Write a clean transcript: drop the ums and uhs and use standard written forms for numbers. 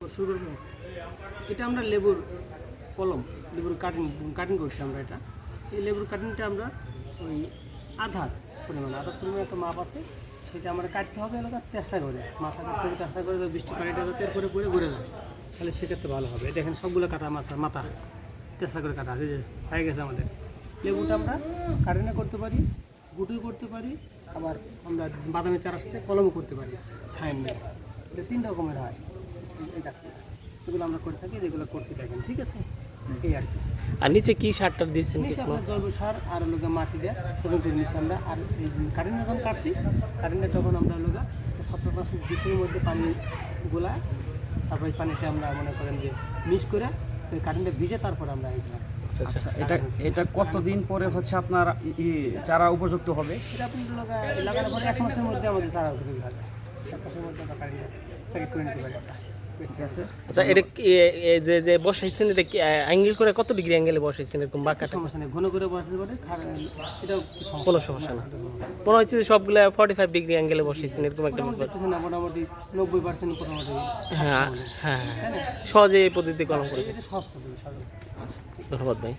শুরু করবো। এটা আমরা লেবুর কলম, লেবুর কাটিং করছি আমরা। এটা এই লেবুর কাটিংটা আমরা ওই আধার পরিমাণ একটা মাপ আছে, সেটা আমরা কাটতে হবে এলাকা তেসা করে, মাথা কাটতে হবে তেসা করে, বৃষ্টি পানিটা যাতে এরপরে পরে ঘুরে যায়, তাহলে সেক্ষেত্রে ভালো হবে। দেখেন সবগুলো কাটা মাথা তেসা করে কাটা আছে, হয়ে গেছে আমাদের। লেবুটা আমরা কাটিংও করতে পারি, গুটিও করতে পারি, আবার আমরা বাদামের চারার সাথে কলমও করতে পারি সাইন নিয়ে। এটা 3 রকমের হয় এই গাছটা, এগুলো আমরা করে থাকি, যেগুলো করছি দেখেন, ঠিক আছে। এই আর কি। আর নিচে কি সারটা দিয়েছেন? নিচে আমরা জৈব সার আর লোক মাটি দিয়ে শোধন করে নিচ্ছি আমরা। আর এই কারেন্ট যখন কাটছি, কারেন্টে তখন আমরা লোক 70% বিষের মধ্যে পানি গোলা, তারপর এই পানিটা আমরা মনে করেন যে মিক্স করে ওই কারেন্টে ভিজে তারপর আমরা এইগুলো। আচ্ছা, এটা কতদিন পরে হচ্ছে আপনার চারা উপযুক্ত হবে? এটা আপনি লাগানোর পরে 1 মাসের মধ্যে আমাদের চারা উপযোগী হবে। 1 মাসের মধ্যে আমরা কারেন্টে প্যাকেট করে নিতে পারি আমরা। ঠিক আছে। আচ্ছা, এটা যে বসাইছেন, এটা কি অ্যাঙ্গেল করে কত ডিগ্রি অ্যাঙ্গেলে বসাইছেন? এরকম বাঁকা সমস্যা নেই, ঘন করে বসাতে পারে, এটাও কোনো সমস্যা না। মনে হচ্ছে যে সবগুলো 45 ডিগ্রি অ্যাঙ্গেলে বসাইছেন, এরকম একটা ব্যাপার। মোটামুটি 90% মোটামুটি। হ্যাঁ, সহজে এই পদ্ধতি কলম করেছে। এটা সহজ পদ্ধতি। আচ্ছা, ধন্যবাদ ভাই।